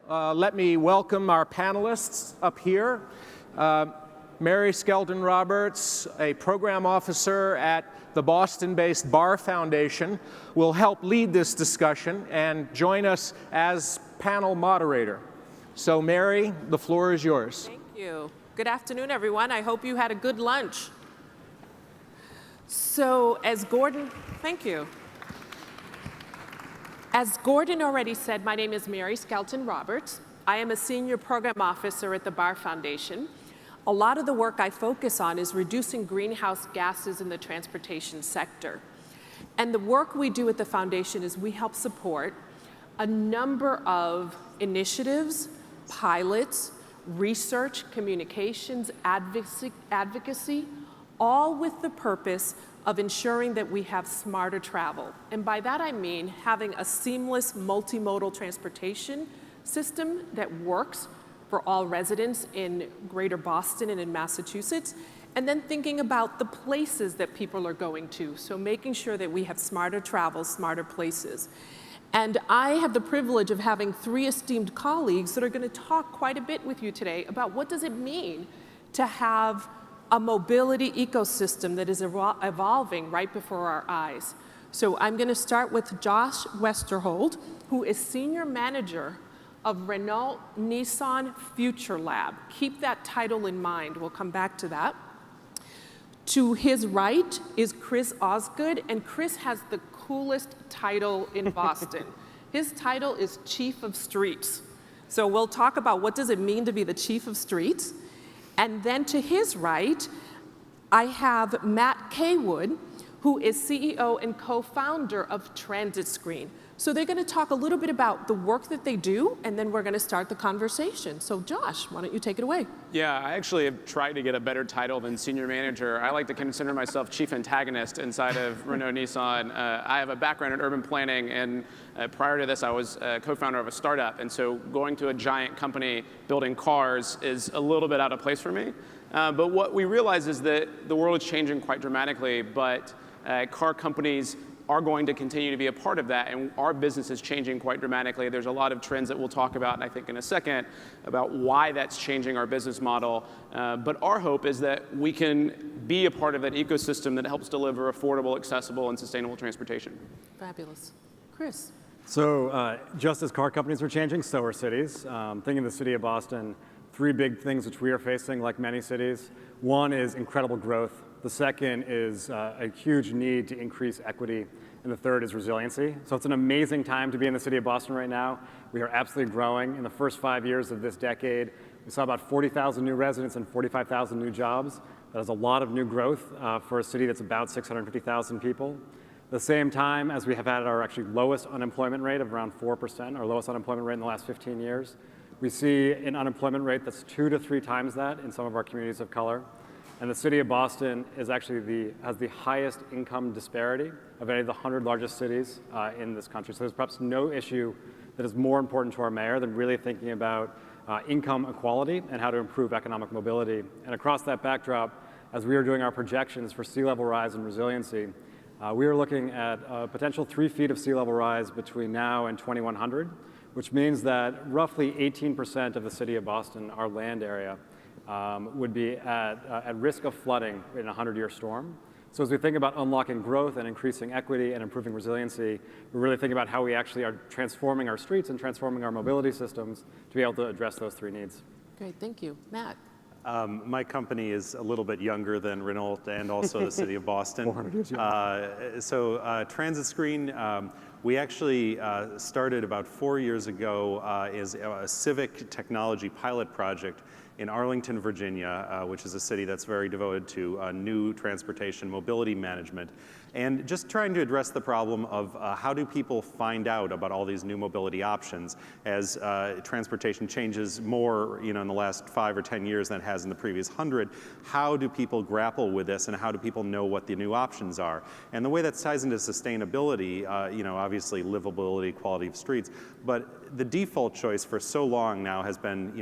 Let me welcome our panelists up here. Mary Skelton Roberts, a program officer at the Boston-based Bar Foundation, will help lead this discussion and join us as panel moderator. So Mary, the floor is yours. Thank you. Good afternoon, everyone. I hope you had a good lunch. So thank you. As Gordon already said, my name is Mary Skelton Roberts. I am a senior program officer at the Bar Foundation. A lot of the work I focus on is reducing greenhouse gases in the transportation sector. And the work we do at the foundation is we help support a number of initiatives, pilots, research, communications, advocacy, all with the purpose of ensuring that we have smarter travel. And by that I mean having a seamless multimodal transportation system that works for all residents in Greater Boston and in Massachusetts, and then thinking about the places that people are going to. So making sure that we have smarter travel, smarter places. And I have the privilege of having three esteemed colleagues that are going to talk quite a bit with you today about what does it mean to have a mobility ecosystem that is evolving right before our eyes. So I'm going to start with Josh Westerhold, who is Senior Manager of Renault Nissan Future Lab. Keep that title in mind. We'll come back to that. To his right is Chris Osgood, and Chris has the coolest title in Boston. His title is Chief of Streets. So we'll talk about what does it mean to be the Chief of Streets. And then to his right, I have Matt Kaywood, who is CEO and co-founder of Transit Screen. So they're going to talk a little bit about the work that they do, and then we're going to start the conversation. So Josh, why don't you take it away? Yeah, I actually have tried to get a better title than senior manager. I like to consider myself chief antagonist inside of Renault Nissan. I have a background in urban planning, and prior to this, I was co-founder of a startup. And so going to a giant company building cars is a little bit out of place for me. But what we realize is that the world is changing quite dramatically, but car companies are going to continue to be a part of that, and our business is changing quite dramatically. There's a lot of trends that we'll talk about, I think, in a second, about why that's changing our business model. But our hope is that we can be a part of that ecosystem that helps deliver affordable, accessible, and sustainable transportation. Fabulous. Chris. So just as car companies are changing, so are cities. Thinking of the city of Boston, three big things which we are facing, like many cities. One is incredible growth. The second is a huge need to increase equity, and the third is resiliency. So it's an amazing time to be in the city of Boston right now. We are absolutely growing. In the first 5 years of this decade, we saw about 40,000 new residents and 45,000 new jobs. That is a lot of new growth for a city that's about 650,000 people. At the same time, as we have had our actually lowest unemployment rate of around 4%, our lowest unemployment rate in the last 15 years, we see an unemployment rate that's 2 to 3 times that in some of our communities of color. And the city of Boston is actually has the highest income disparity of any of the 100 largest cities in this country. So there's perhaps no issue that is more important to our mayor than really thinking about income equality and how to improve economic mobility. And across that backdrop, as we are doing our projections for sea level rise and resiliency, we are looking at a potential 3 feet of sea level rise between now and 2100, which means that roughly 18% of the city of Boston, our land area, would be at risk of flooding in a 100-year storm. So as we think about unlocking growth and increasing equity and improving resiliency, we're really thinking about how we actually are transforming our streets and transforming our mobility systems to be able to address those three needs. Great, thank you. Matt. My company is a little bit younger than Renault and also the city of Boston. 400 years younger. So Transit Screen, we actually started about 4 years ago as a civic technology pilot project in Arlington, Virginia, which is a city that's very devoted to new transportation mobility management. And just trying to address the problem of how do people find out about all these new mobility options as transportation changes more, in the last 5 or 10 years than it has in the previous 100. How do people grapple with this, and how do people know what the new options are? And the way that ties into sustainability, obviously livability, quality of streets, but the default choice for so long now has been,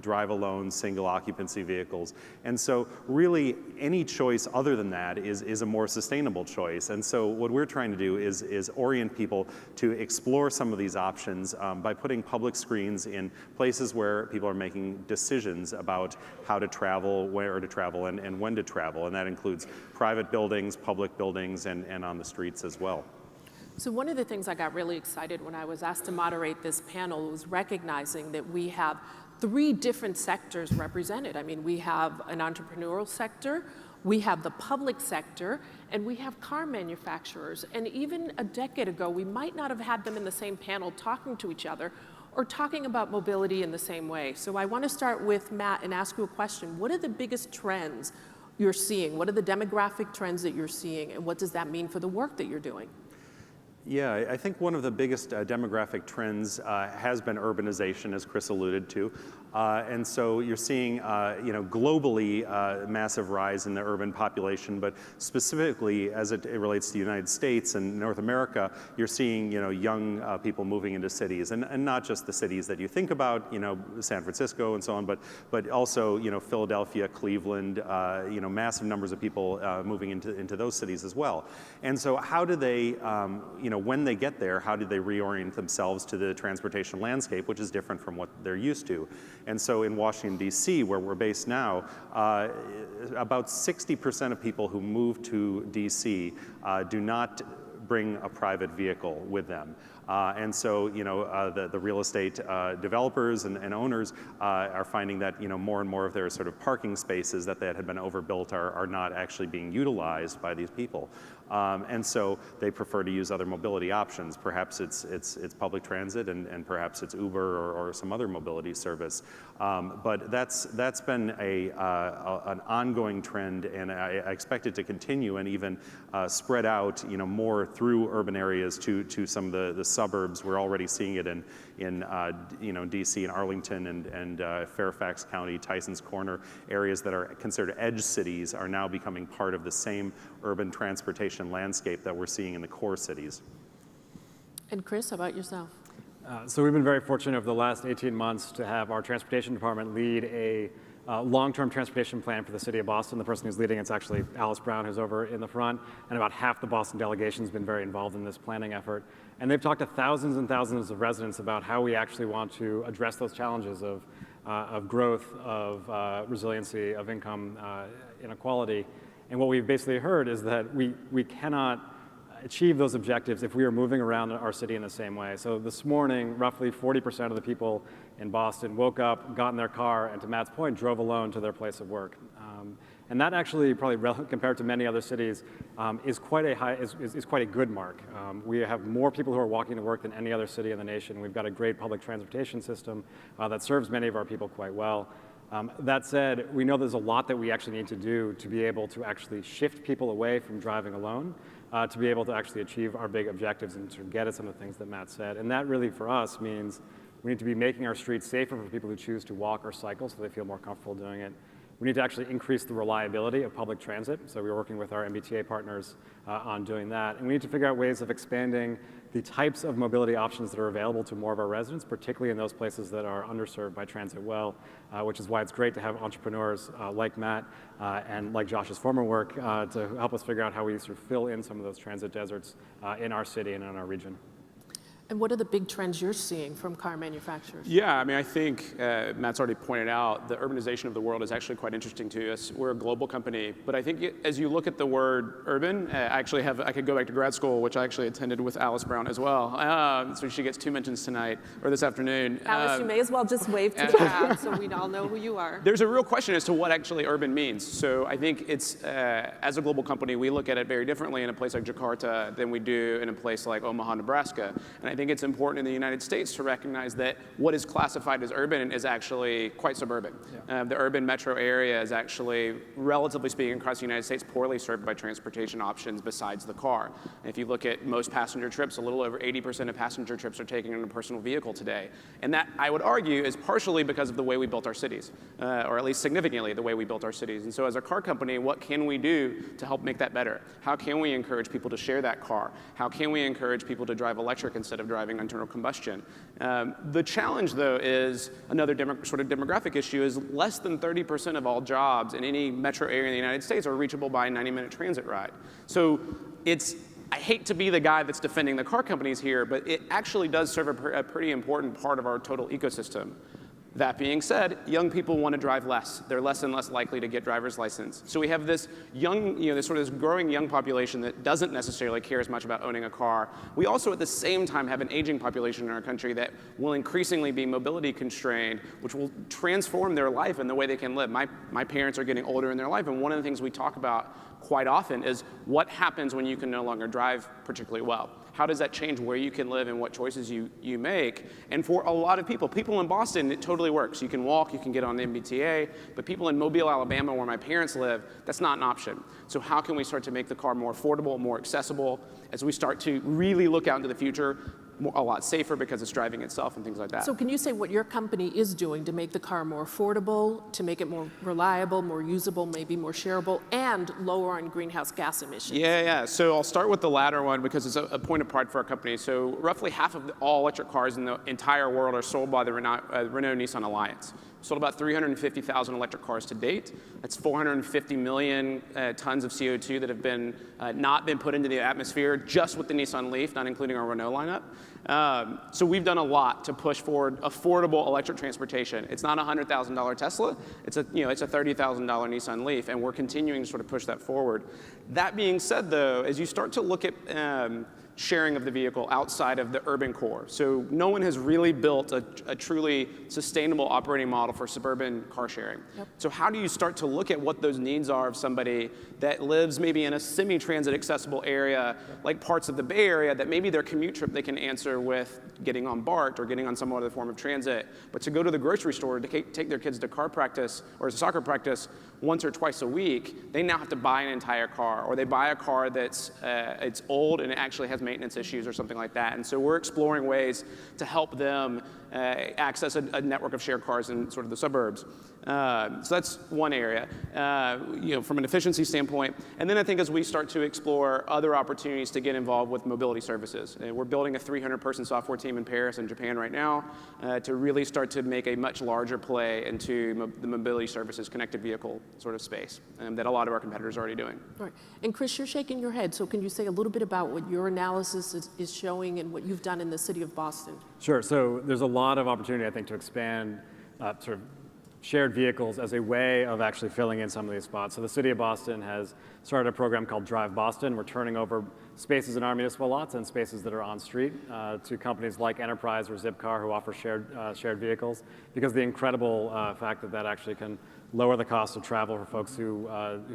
drive alone, single occupancy vehicles. And so really any choice other than that is a more sustainable choice. cities. And so what we're trying to do is orient people to explore some of these options by putting public screens in places where people are making decisions about how to travel, where to travel, and when to travel. And that includes private buildings, public buildings, and on the streets as well. So one of the things I got really excited when I was asked to moderate this panel was recognizing that we have 3 different sectors represented. I mean, we have an entrepreneurial sector, we have the public sector, and we have car manufacturers. And even a decade ago, we might not have had them in the same panel talking to each other or talking about mobility in the same way. So I want to start with Matt and ask you a question. What are the biggest trends you're seeing? What are the demographic trends that you're seeing, and what does that mean for the work that you're doing? Yeah, I think one of the biggest demographic trends has been urbanization, as Chris alluded to. And so you're seeing, globally, massive rise in the urban population, but specifically as it relates to the United States and North America, you're seeing, young people moving into cities, and not just the cities that you think about, San Francisco and so on, but also, Philadelphia, Cleveland, massive numbers of people moving into those cities as well. And so how do they, when they get there, how do they reorient themselves to the transportation landscape, which is different from what they're used to? And so in Washington, D.C., where we're based now, about 60% of people who move to D.C. Do not bring a private vehicle with them. And so, the real estate developers and owners are finding that, more and more of their sort of parking spaces that had been overbuilt are not actually being utilized by these people. And so they prefer to use other mobility options. Perhaps it's public transit, and perhaps it's Uber or some other mobility service. But that's been an ongoing trend, and I expect it to continue and even spread out, more through urban areas to some of the suburbs. We're already seeing it in DC and Arlington and Fairfax County, Tysons Corner, areas that are considered edge cities are now becoming part of the same urban transportation landscape that we're seeing in the core cities. And Chris, how about yourself? So we've been very fortunate over the last 18 months to have our transportation department lead a long-term transportation plan for the city of Boston. The person who's leading it's actually Alice Brown, who's over in the front, and about half the Boston delegation has been very involved in this planning effort. And they've talked to thousands and thousands of residents about how we actually want to address those challenges of growth, of resiliency, of income inequality. And what we've basically heard is that we cannot achieve those objectives if we are moving around our city in the same way. So this morning, roughly 40% of the people in Boston woke up, got in their car, and to Matt's point, drove alone to their place of work. And that actually, probably compared to many other cities, is quite a good mark. We have more people who are walking to work than any other city in the nation. We've got a great public transportation system that serves many of our people quite well. That said, we know there's a lot that we actually need to do to be able to actually shift people away from driving alone, to be able to actually achieve our big objectives and to get at some of the things that Matt said. And that really, for us, means we need to be making our streets safer for people who choose to walk or cycle so they feel more comfortable doing it. We need to actually increase the reliability of public transit. So we're working with our MBTA partners on doing that. And we need to figure out ways of expanding the types of mobility options that are available to more of our residents, particularly in those places that are underserved by transit well, which is why it's great to have entrepreneurs like Matt and like Josh's former work to help us figure out how we sort of fill in some of those transit deserts in our city and in our region. And what are the big trends you're seeing from car manufacturers? Yeah, I mean, I think Matt's already pointed out the urbanization of the world is actually quite interesting to us. We're a global company, but I think as you look at the word urban, I could go back to grad school, which I actually attended with Alice Brown as well. So she gets 2 mentions tonight, or this afternoon. Alice, you may as well just wave to the crowd so we all know who you are. There's a real question as to what actually urban means. So I think it's, as a global company, we look at it very differently in a place like Jakarta than we do in a place like Omaha, Nebraska. And I think it's important in the United States to recognize that what is classified as urban is actually quite suburban. Yeah. The urban metro area is actually, relatively speaking, across the United States, poorly served by transportation options besides the car. And if you look at most passenger trips, a little over 80% of passenger trips are taken in a personal vehicle today. And that, I would argue, is partially because of the way we built our cities, or at least significantly the way we built our cities. And so as a car company, what can we do to help make that better? How can we encourage people to share that car? How can we encourage people to drive electric instead of driving internal combustion? The challenge, though, is another sort of demographic issue is less than 30% of all jobs in any metro area in the United States are reachable by a 90-minute transit ride. So I hate to be the guy that's defending the car companies here, but it actually does serve a pretty important part of our total ecosystem. That being said, young people want to drive less. They're less and less likely to get driver's license. So we have this young, this sort of this growing young population that doesn't necessarily care as much about owning a car. We also at the same time have an aging population in our country that will increasingly be mobility constrained, which will transform their life and the way they can live. My parents are getting older in their life, and one of the things we talk about quite often is what happens when you can no longer drive particularly well. How does that change where you can live and what choices you make? And for a lot of people in Boston, it totally works. You can walk, you can get on the MBTA, but people in Mobile, Alabama, where my parents live, that's not an option. So how can we start to make the car more affordable, more accessible, as we start to really look out into the future, a lot safer because it's driving itself and things like that. So can you say what your company is doing to make the car more affordable, to make it more reliable, more usable, maybe more shareable, and lower on greenhouse gas emissions? Yeah. So I'll start with the latter one because it's a point of pride for our company. So roughly half of all electric cars in the entire world are sold by the Renault-Nissan Alliance. Sold about 350,000 electric cars to date. That's 450 million tons of CO2 that have been not been put into the atmosphere just with the Nissan Leaf, not including our Renault lineup. So we've done a lot to push forward affordable electric transportation. It's not a $100,000 Tesla. It's a $30,000 Nissan Leaf, and we're continuing to sort of push that forward. That being said, though, as you start to look at sharing of the vehicle outside of the urban core. So no one has really built a truly sustainable operating model for suburban car sharing. Yep. So how do you start to look at what those needs are of somebody that lives maybe in a semi-transit accessible area, like parts of the Bay Area, that maybe their commute trip they can answer with getting on BART or getting on some other form of transit, but to go to the grocery store to take their kids to car practice or to soccer practice once or twice a week, they now have to buy an entire car, or they buy a car that's it's old and it actually has maintenance issues or something like that. And so we're exploring ways to help them access a network of shared cars in sort of the suburbs. So that's one area, from an efficiency standpoint. And then I think as we start to explore other opportunities to get involved with mobility services, we're building a 300-person software team in Paris and Japan right now to really start to make a much larger play into the mobility services, connected vehicle sort of space that a lot of our competitors are already doing. All right. And Chris, you're shaking your head, so can you say a little bit about what your analysis is showing and what you've done in the city of Boston? Sure. So there's a lot of opportunity, I think, to expand sort of shared vehicles as a way of actually filling in some of these spots. So the city of Boston has started a program called Drive Boston. We're turning over spaces in our municipal lots and spaces that are on street to companies like Enterprise or Zipcar who offer shared vehicles, because the incredible fact that that actually can lower the cost of travel for folks who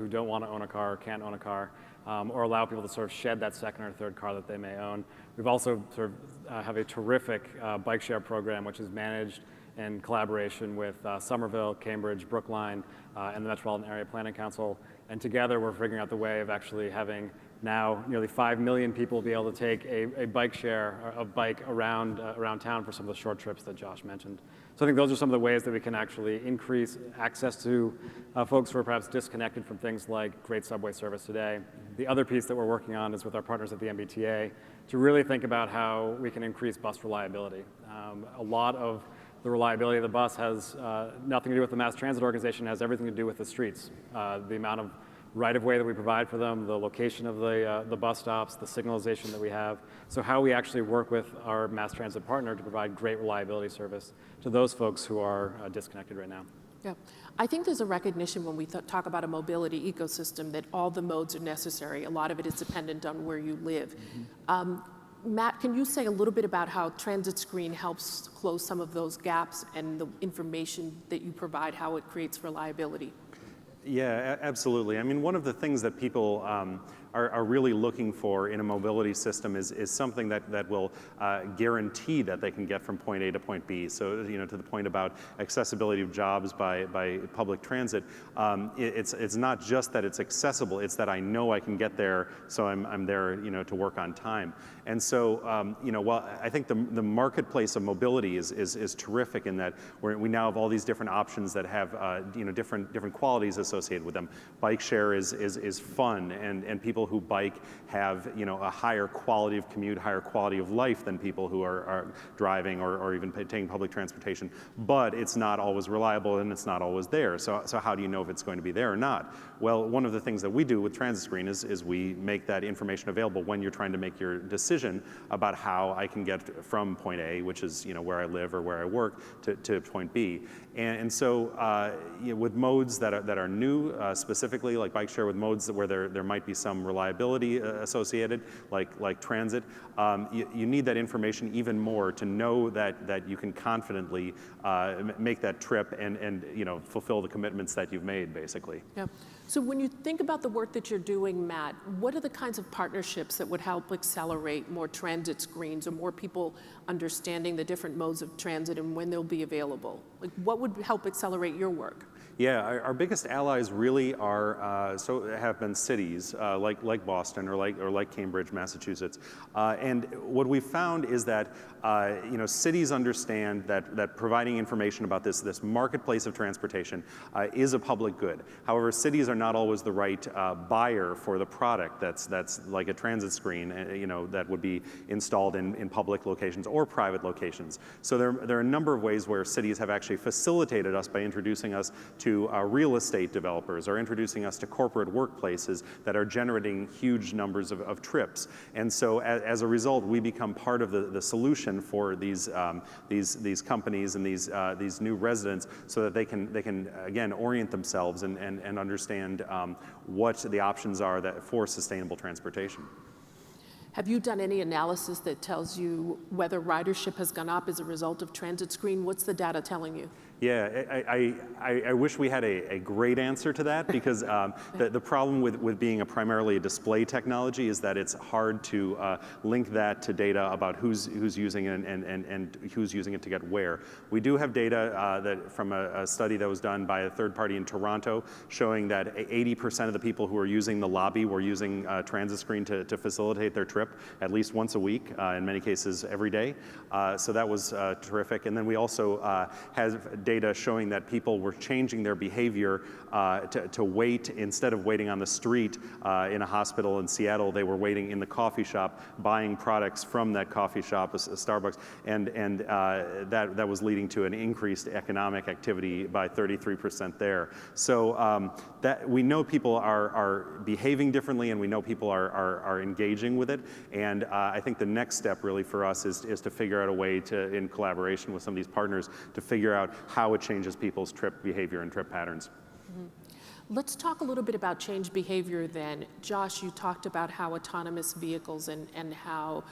don't want to own a car or can't own a car, or allow people to sort of shed that second or third car that they may own. We've also sort of have a terrific bike share program, which is managed in collaboration with Somerville, Cambridge, Brookline, and the Metropolitan Area Planning Council. And together we're figuring out the way of actually having now nearly 5 million people be able to take a bike share, a bike around town for some of the short trips that Josh mentioned. So I think those are some of the ways that we can actually increase access to folks who are perhaps disconnected from things like great subway service today. The other piece that we're working on is with our partners at the MBTA to really think about how we can increase bus reliability. A lot of the reliability of the bus has nothing to do with the mass transit organization, it has everything to do with the streets. The amount of right-of-way that we provide for them, the location of the bus stops, the signalization that we have. So how we actually work with our mass transit partner to provide great reliability service to those folks who are disconnected right now. Yeah, I think there's a recognition when we talk about a mobility ecosystem that all the modes are necessary. A lot of it is dependent on where you live. Mm-hmm. Matt, can you say a little bit about how Transit Screen helps close some of those gaps and the information that you provide, how it creates reliability? Yeah, absolutely. I mean, one of the things that people are really looking for in a mobility system is something that will guarantee that they can get from point A to point B. So, to the point about accessibility of jobs by public transit, it's not just that it's accessible, it's that I know I can get there, so I'm there, to work on time. And so, while I think the marketplace of mobility is terrific in that we now have all these different options that have different qualities associated with them. Bike share is fun, and people who bike have a higher quality of commute, higher quality of life than people who are driving or even taking public transportation. But it's not always reliable and it's not always there. So how do you know if it's going to be there or not? Well, one of the things that we do with Transit Screen is we make that information available when you're trying to make your decision about how I can get from point A, which is where I live or where I work, to point B. And so with modes that are new, specifically like bike share, with modes where there might be some reliability associated, like transit, you need that information even more to know that you can confidently make that trip and fulfill the commitments that you've made, basically. Yeah. So when you think about the work that you're doing, Matt, what are the kinds of partnerships that would help accelerate more transit screens or more people understanding the different modes of transit and when they'll be available? Like, what would help accelerate your work? Yeah, our biggest allies really have been cities like Boston or like Cambridge, Massachusetts. And what we found is that cities understand that providing information about this marketplace of transportation is a public good. However, cities are not always the right buyer for the product that's like a transit screen, that would be installed in public locations or private locations. So there are a number of ways where cities have actually facilitated us by introducing us to real estate developers, or introducing us to corporate workplaces that are generating huge numbers of trips. And so as a result, we become part of the solution for these companies and these new residents, so that they can again orient themselves and understand what the options are for sustainable transportation. Have you done any analysis that tells you whether ridership has gone up as a result of Transit Screen? What's the data telling you? Yeah, I wish we had a great answer to that, because the problem with being primarily a display technology is that it's hard to link that to data about who's using it and who's using it to get where. We do have data that from a study that was done by a third party in Toronto, showing that 80% of the people who are using the lobby were using Transit Screen to facilitate their trip at least once a week, in many cases every day. So that was terrific. And then we also have data showing that people were changing their behavior to wait. Instead of waiting on the street in a hospital in Seattle, they were waiting in the coffee shop, buying products from that coffee shop, a Starbucks, and that was leading to an increased economic activity by 33% there. So that we know people are behaving differently, and we know people are engaging with it. And I think the next step really for us is to figure out a way to, in collaboration with some of these partners, to figure out how it changes people's trip behavior and trip patterns. Mm-hmm. Let's talk a little bit about change behavior then. Josh, you talked about how autonomous vehicles and how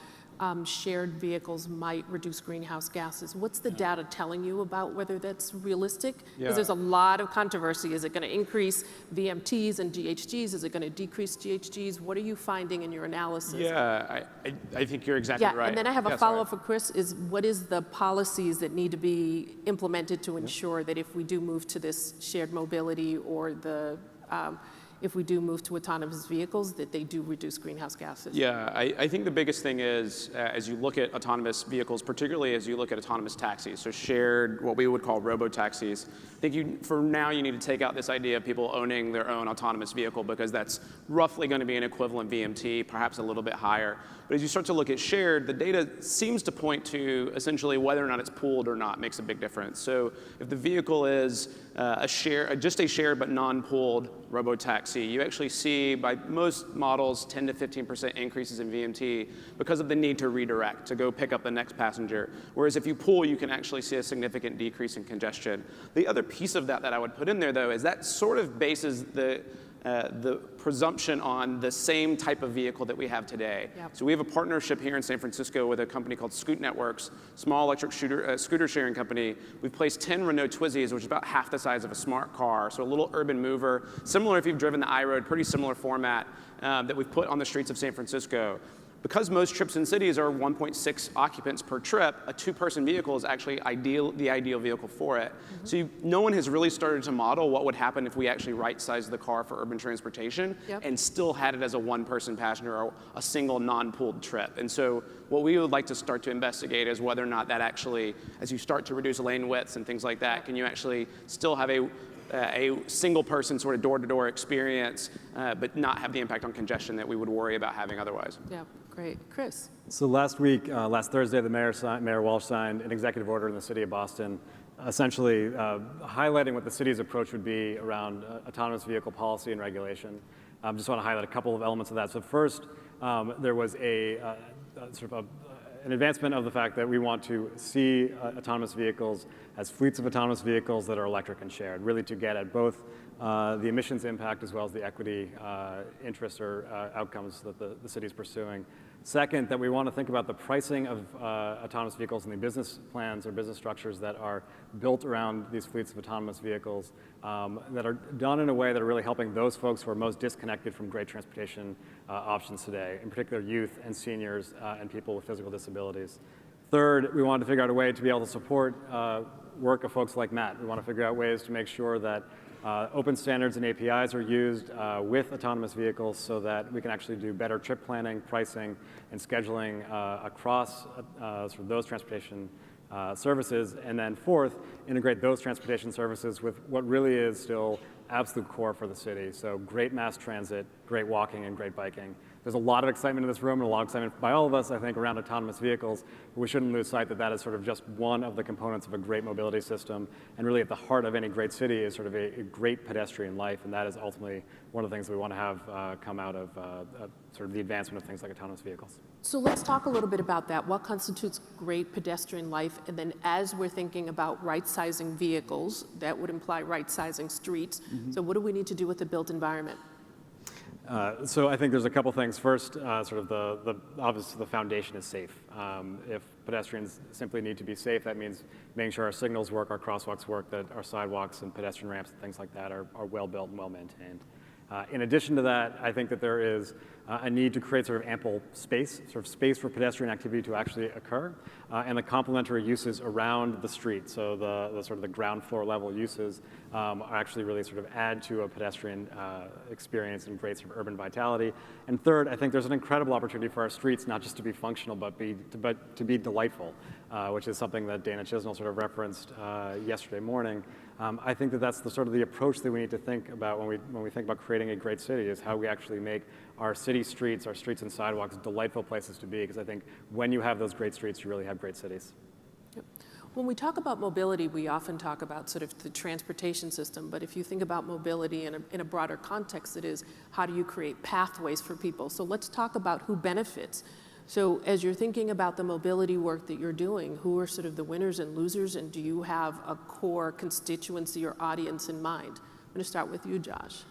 shared vehicles might reduce greenhouse gases. What's the data telling you about whether that's realistic? Because there's a lot of controversy. Is it going to increase VMTs and GHGs? Is it going to decrease GHGs? What are you finding in your analysis? Yeah, I think you're exactly right. And then I have a follow-up for Chris, what is the policies that need to be implemented to ensure that if we do move to this shared mobility, or if we do move to autonomous vehicles, that they do reduce greenhouse gases? Yeah, I think the biggest thing is, as you look at autonomous vehicles, particularly as you look at autonomous taxis, so shared, what we would call robo-taxis, I think for now you need to take out this idea of people owning their own autonomous vehicle, because that's roughly going to be an equivalent VMT, perhaps a little bit higher. But as you start to look at shared, the data seems to point to essentially whether or not it's pooled or not makes a big difference. So if the vehicle is just a shared but non-pooled robo-taxi, you actually see by most models 10 to 15% increases in VMT because of the need to redirect, to go pick up the next passenger. Whereas if you pool, you can actually see a significant decrease in congestion. The other piece of that I would put in there, though, is that sort of bases the presumption on the same type of vehicle that we have today. Yep. So we have a partnership here in San Francisco with a company called Scoot Networks, small electric scooter sharing company. We've placed 10 Renault Twizzys, which is about half the size of a smart car, so a little urban mover, similar if you've driven the iRoad, pretty similar format that we've put on the streets of San Francisco. Because most trips in cities are 1.6 occupants per trip, a two-person vehicle is actually the ideal vehicle for it. So no one has really started to model what would happen if we actually right-sized the car for urban transportation and still had it as a one-person passenger or a single non-pooled trip. And so what we would like to start to investigate is whether or not that actually, as you start to reduce lane widths and things like that, can you actually still have a single person sort of door-to-door experience, but not have the impact on congestion that we would worry about having otherwise. Yeah, great. Chris? So last week, last Thursday, the Mayor Walsh signed an executive order in the city of Boston, essentially highlighting what the city's approach would be around autonomous vehicle policy and regulation. I just want to highlight a couple of elements of that. So first, there was an advancement of the fact that we want to see autonomous vehicles as fleets of autonomous vehicles that are electric and shared, really to get at both the emissions impact as well as the equity interests or outcomes that the city is pursuing. Second, that we want to think about the pricing of autonomous vehicles and the business plans or business structures that are built around these fleets of autonomous vehicles that are done in a way that are really helping those folks who are most disconnected from great transportation options today, in particular youth and seniors and people with physical disabilities. Third, we wanted to figure out a way to be able to support work of folks like Matt. We want to figure out ways to make sure that open standards and APIs are used with autonomous vehicles so that we can actually do better trip planning, pricing, and scheduling across sort of those transportation services. And then fourth, integrate those transportation services with what really is still absolute core for the city. So great mass transit, great walking, and great biking. There's a lot of excitement in this room and a lot of excitement by all of us, I think, around autonomous vehicles. But we shouldn't lose sight that that is sort of just one of the components of a great mobility system. And really at the heart of any great city is sort of a great pedestrian life. And that is ultimately one of the things that we want to have come out of sort of the advancement of things like autonomous vehicles. So let's talk a little bit about that. What constitutes great pedestrian life? And then as we're thinking about right-sizing vehicles, that would imply right-sizing streets. So what do we need to do with the built environment? So I think there's a couple things. First, sort of obviously the foundation is safe. If pedestrians simply need to be safe, that means making sure our signals work, our crosswalks work, that our sidewalks and pedestrian ramps and things like that are well built and well maintained. In addition to that, I think that there is a need to create sort of ample space, sort of space for pedestrian activity to actually occur, and the complementary uses around the street. So the sort of the ground floor level uses actually really sort of add to a pedestrian experience and great sort of urban vitality. And third, I think there's an incredible opportunity for our streets not just to be functional, but to be delightful, which is something that Dana Chisnell sort of referenced yesterday morning. I think that that's the sort of the approach that we need to think about when we think about creating a great city, is how we actually make our city streets, our streets and sidewalks, delightful places to be, because I think when you have those great streets, you really have great cities. Yep. When we talk about mobility, we often talk about sort of the transportation system, but if you think about mobility in a broader context, it is how do you create pathways for people? So let's talk about who benefits. So as you're thinking about the mobility work that you're doing, who are sort of the winners and losers, and do you have a core constituency or audience in mind? I'm going to start with you, Josh.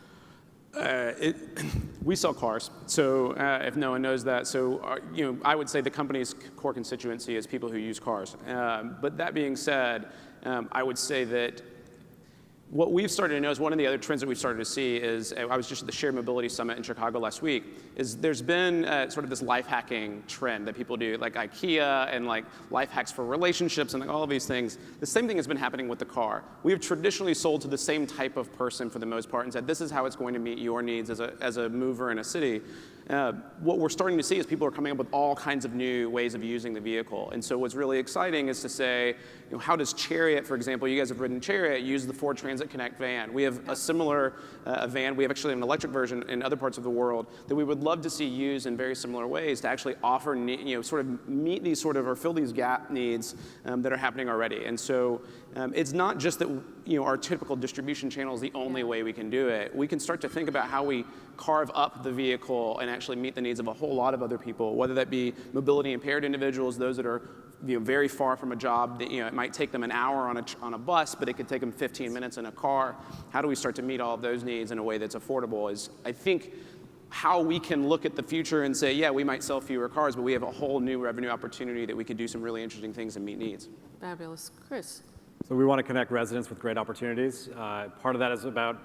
We sell cars, so if no one knows that, so I would say the company's core constituency is people who use cars. But that being said, I would say that what we've started to notice, one of the other trends that we've started to see is, I was just at the Shared Mobility Summit in Chicago last week, is there's been sort of this life hacking trend that people do, like IKEA and like life hacks for relationships and like all of these things. The same thing has been happening with the car. We have traditionally sold to the same type of person for the most part and said, this is how it's going to meet your needs as a mover in a city. What we're starting to see is people are coming up with all kinds of new ways of using the vehicle. And so what's really exciting is to say, how does Chariot, for example, you guys have ridden Chariot, use the Ford Transit Connect van. We have a similar van. We have actually an electric version in other parts of the world that we would love to see used in very similar ways to actually offer, sort of meet these sort of, or fill these gap needs that are happening already. And so it's not just that our typical distribution channel is the only way we can do it. We can start to think about how we carve up the vehicle and actually meet the needs of a whole lot of other people, whether that be mobility impaired individuals, those that are very far from a job, that it might take them an hour on a bus, but it could take them 15 minutes in a car. How do we start to meet all of those needs in a way that's affordable is, I think, how we can look at the future and say, yeah, we might sell fewer cars, but we have a whole new revenue opportunity that we could do some really interesting things and meet needs. Fabulous. Chris. So we want to connect residents with great opportunities. Part of that is about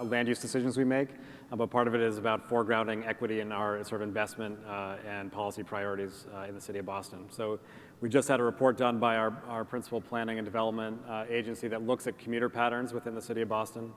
land use decisions we make. but part of it is about foregrounding equity in our sort of investment and policy priorities in the city of Boston. So we just had a report done by our principal planning and development agency that looks at commuter patterns within the city of Boston.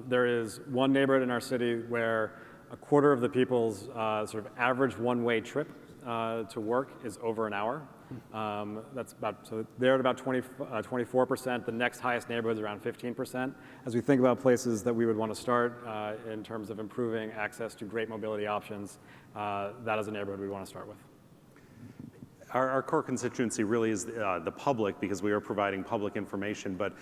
There is one neighborhood in our city where a quarter of the people's sort of average one-way trip to work is over an hour. So they're at about 24%. The next highest neighborhood is around 15%. As we think about places that we would want to start in terms of improving access to great mobility options, that is a neighborhood we want to start with. Our core constituency really is the public, because we are providing public information, but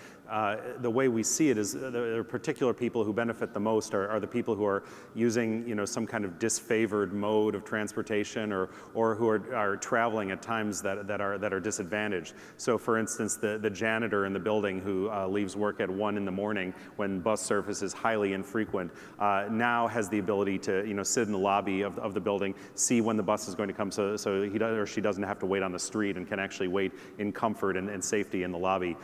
the way we see it is the particular people who benefit the most are the people who are using some kind of disfavored mode of transportation, or who are traveling at times that are disadvantaged. So for instance, the janitor in the building who leaves work at 1 in the morning when bus service is highly infrequent now has the ability to sit in the lobby of the building, see when the bus is going to come, so he or she doesn't have to wait on the street and can actually wait in comfort and safety in the lobby.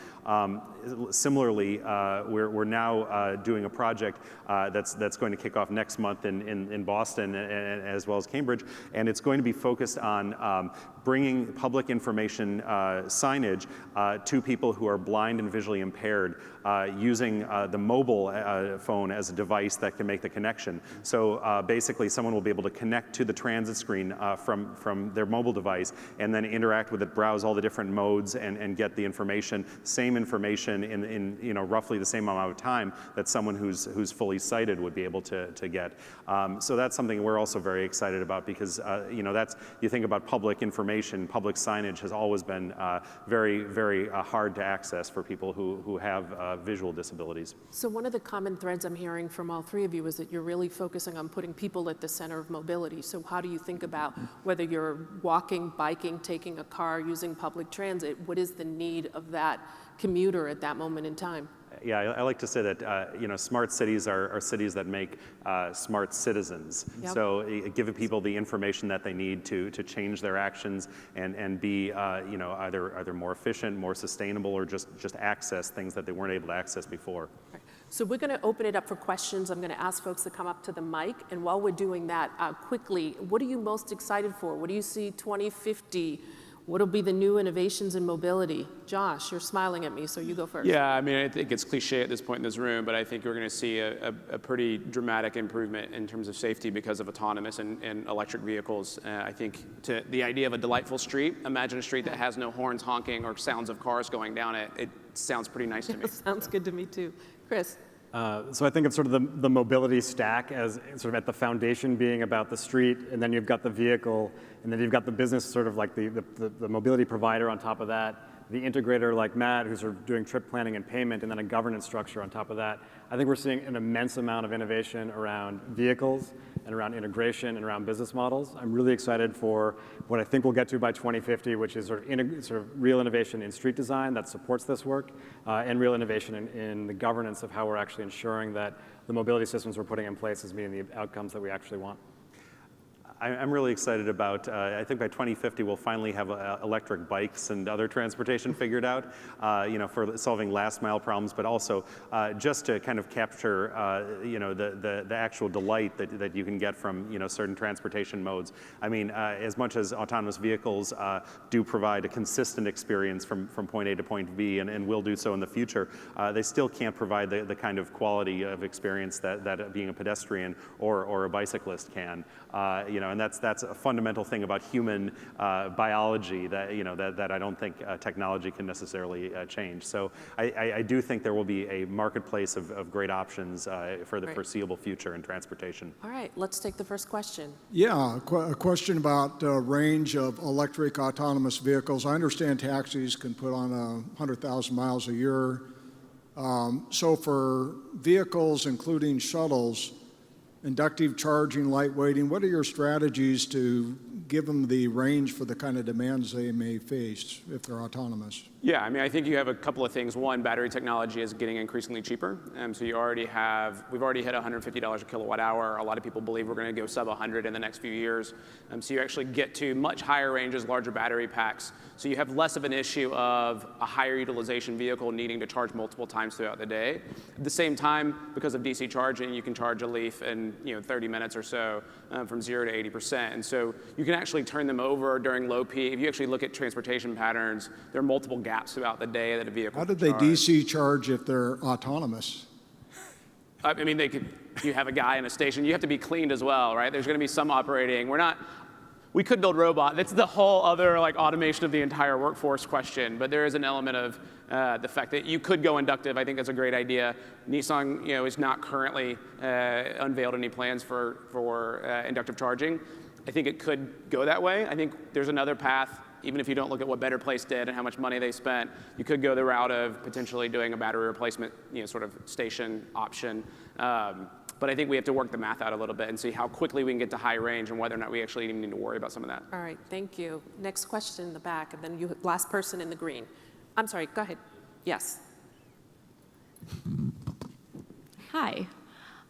Similarly, we're now doing a project that's going to kick off next month in Boston as well as Cambridge, and it's going to be focused on bringing public information signage to people who are blind and visually impaired, using the mobile phone as a device that can make the connection. So basically, someone will be able to connect to the transit screen from their mobile device, and then interact with it, browse all the different modes, and get the information, same information in roughly the same amount of time that someone who's fully sighted would be able to get. So that's something we're also very excited about, because you think about public information, public signage has always been very, very hard to access for people who have visual disabilities. So one of the common threads I'm hearing from all three of you is that you're really focusing on putting people at the center of mobility. So how do you think about whether you're walking, biking, taking a car, using public transit, what is the need of that commuter at that moment in time? Yeah, I like to say that smart cities are cities that make smart citizens. Yep. So giving people the information that they need to change their actions and be either more efficient, more sustainable, or just access things that they weren't able to access before. Right. So we're going to open it up for questions. I'm going to ask folks to come up to the mic, and while we're doing that, quickly, what are you most excited for? What do you see 2050? What will be the new innovations in mobility? Josh, you're smiling at me, so you go first. Yeah, I mean, I think it's cliche at this point in this room, but I think we're going to see a pretty dramatic improvement in terms of safety because of autonomous and electric vehicles. I think the idea of a delightful street, imagine a street that has no horns honking or sounds of cars going down it. It sounds pretty nice to me. Sounds good to me, too. Chris? So I think of sort of the mobility stack as sort of at the foundation being about the street, and then you've got the vehicle, and then you've got the business sort of like the mobility provider on top of that, the integrator like Matt, who's sort of doing trip planning and payment, and then a governance structure on top of that. I think we're seeing an immense amount of innovation around vehicles and around integration and around business models. I'm really excited for what I think we'll get to by 2050, which is sort of real innovation in street design that supports this work, and real innovation in the governance of how we're actually ensuring that the mobility systems we're putting in place is meeting the outcomes that we actually want. I'm really excited about, I think by 2050 we'll finally have electric bikes and other transportation figured out, for solving last mile problems, but also just to kind of capture, the actual delight that you can get from, certain transportation modes. I mean, as much as autonomous vehicles do provide a consistent experience from point A to point B, and will do so in the future, they still can't provide the kind of quality of experience that being a pedestrian or a bicyclist can. And that's a fundamental thing about human biology that I don't think technology can necessarily change. So I do think there will be a marketplace of great options for the foreseeable future in transportation. All right, let's take the first question. Yeah, a question about range of electric autonomous vehicles. I understand taxis can put on 100,000 miles a year. So for vehicles, including shuttles, inductive charging, light weighting, what are your strategies to give them the range for the kind of demands they may face if they're autonomous? Yeah, I mean, I think you have a couple of things. One, battery technology is getting increasingly cheaper. So we've already hit $150 a kilowatt hour. A lot of people believe we're going to go sub 100 in the next few years. So you actually get to much higher ranges, larger battery packs. So you have less of an issue of a higher utilization vehicle needing to charge multiple times throughout the day. At the same time, because of DC charging, you can charge a Leaf in 30 minutes or so from 0 to 80%. And so you can actually turn them over during low peak. If you actually look at transportation patterns, there are multiple gaps throughout the day that a vehicle How did they DC charge if they're autonomous? I mean, you have a guy in a station. You have to be cleaned as well, right? There's going to be some operating. We could build robots. That's the whole other automation of the entire workforce question. But there is an element of the fact that you could go inductive. I think that's a great idea. Nissan, is not currently unveiled any plans for inductive charging. I think it could go that way. I think there's another path. Even if you don't look at what Better Place did and how much money they spent, you could go the route of potentially doing a battery replacement, sort of station option. But I think we have to work the math out a little bit and see how quickly we can get to high range and whether or not we actually even need to worry about some of that. All right, thank you. Next question in the back, and then you, last person in the green. I'm sorry, go ahead. Yes. Hi.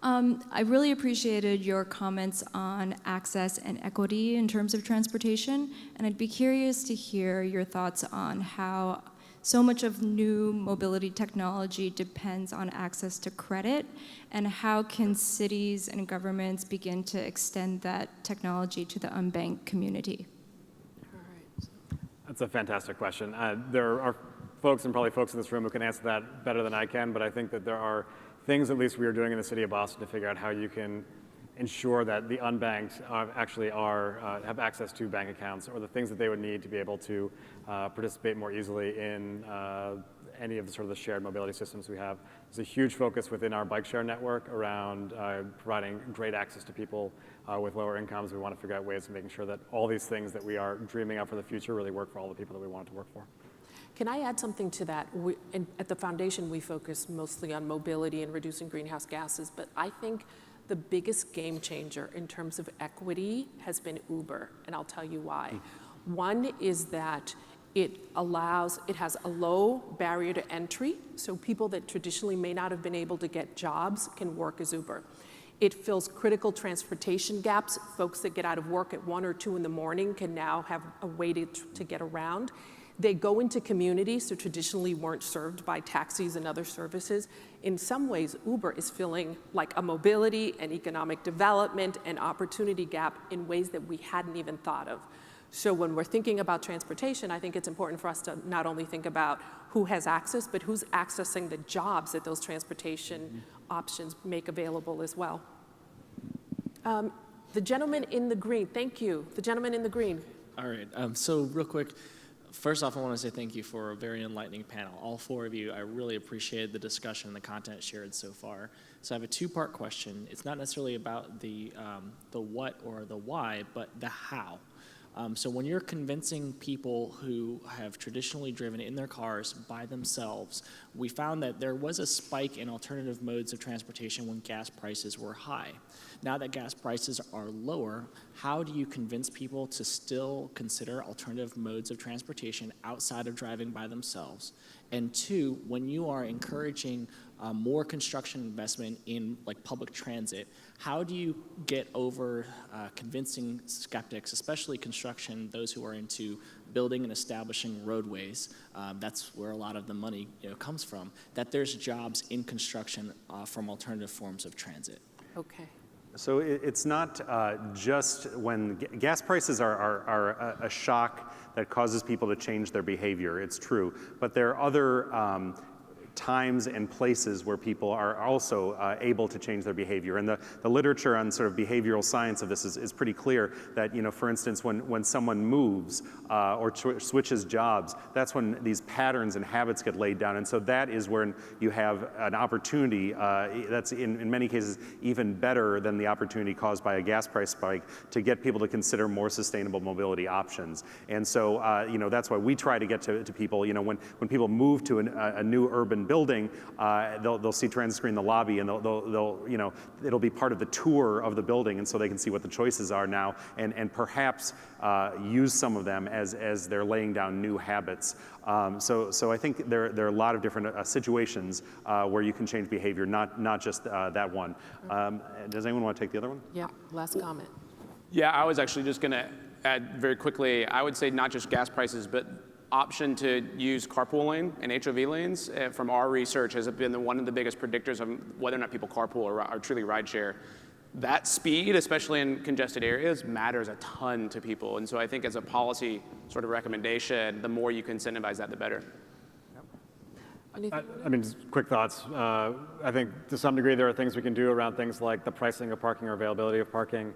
I really appreciated your comments on access and equity in terms of transportation, and I'd be curious to hear your thoughts on how so much of new mobility technology depends on access to credit, and how can cities and governments begin to extend that technology to the unbanked community? All right. That's a fantastic question. There are folks, and probably folks in this room, who can answer that better than I can, but I think that there are things at least we are doing in the city of Boston to figure out how you can ensure that the unbanked actually have access to bank accounts, or the things that they would need to be able to participate more easily in any of the sort of the shared mobility systems we have. There's a huge focus within our bike share network around providing great access to people with lower incomes. We want to figure out ways of making sure that all these things that we are dreaming of for the future really work for all the people that we want it to work for. Can I add something to that? At the foundation, we focus mostly on mobility and reducing greenhouse gases, but I think the biggest game changer in terms of equity has been Uber, and I'll tell you why. One is that it has a low barrier to entry, so people that traditionally may not have been able to get jobs can work as Uber. It fills critical transportation gaps. Folks that get out of work at 1 or 2 in the morning can now have a way to get around. They go into communities that traditionally weren't served by taxis and other services. In some ways, Uber is filling like a mobility and economic development and opportunity gap in ways that we hadn't even thought of. So when we're thinking about transportation, I think it's important for us to not only think about who has access, but who's accessing the jobs that those transportation options make available as well. The gentleman in the green, thank you. The gentleman in the green. All right, so real quick, first off, I want to say thank you for a very enlightening panel. All 4 of you, I really appreciated the discussion and the content shared so far. So I have a 2-part question. It's not necessarily about the what or the why, but the how. So when you're convincing people who have traditionally driven in their cars by themselves, we found that there was a spike in alternative modes of transportation when gas prices were high. Now that gas prices are lower, how do you convince people to still consider alternative modes of transportation outside of driving by themselves? And 2, when you are encouraging more construction investment in public transit, how do you get over convincing skeptics, especially construction, those who are into building and establishing roadways, that's where a lot of the money comes from, that there's jobs in construction from alternative forms of transit? Okay. So it's not just when gas prices are a shock that causes people to change their behavior. It's true, but there are other times and places where people are also able to change their behavior. And the literature on sort of behavioral science of this is pretty clear that, for instance, when someone moves or switches jobs, that's when these patterns and habits get laid down. And so that is when you have an opportunity that's in many cases even better than the opportunity caused by a gas price spike to get people to consider more sustainable mobility options. And so, that's why we try to get to people, when people move to a new urban building, they'll see transit screen in the lobby, and it'll be part of the tour of the building, and so they can see what the choices are now, and perhaps use some of them as they're laying down new habits. So I think there are a lot of different situations where you can change behavior, not just that one. Does anyone want to take the other one? Yeah, last comment. Yeah, I was actually just going to add very quickly, I would say not just gas prices, but option to use carpooling and HOV lanes from our research has been one of the biggest predictors of whether or not people carpool or truly rideshare. That speed, especially in congested areas, matters a ton to people. And so I think as a policy sort of recommendation, the more you can incentivize that, the better. I mean, just quick thoughts. I think to some degree there are things we can do around things like the pricing of parking or availability of parking,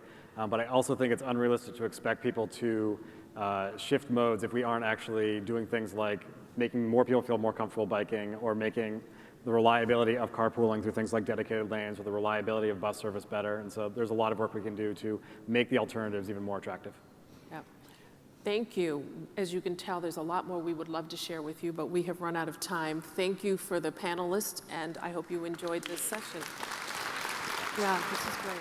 but I also think it's unrealistic to expect people to shift modes if we aren't actually doing things like making more people feel more comfortable biking, or making the reliability of carpooling through things like dedicated lanes, or the reliability of bus service better. And so there's a lot of work we can do to make the alternatives even more attractive. Yep. Thank you. As you can tell, there's a lot more we would love to share with you, but we have run out of time. Thank you for the panelists, and I hope you enjoyed this session. Yeah, this is great.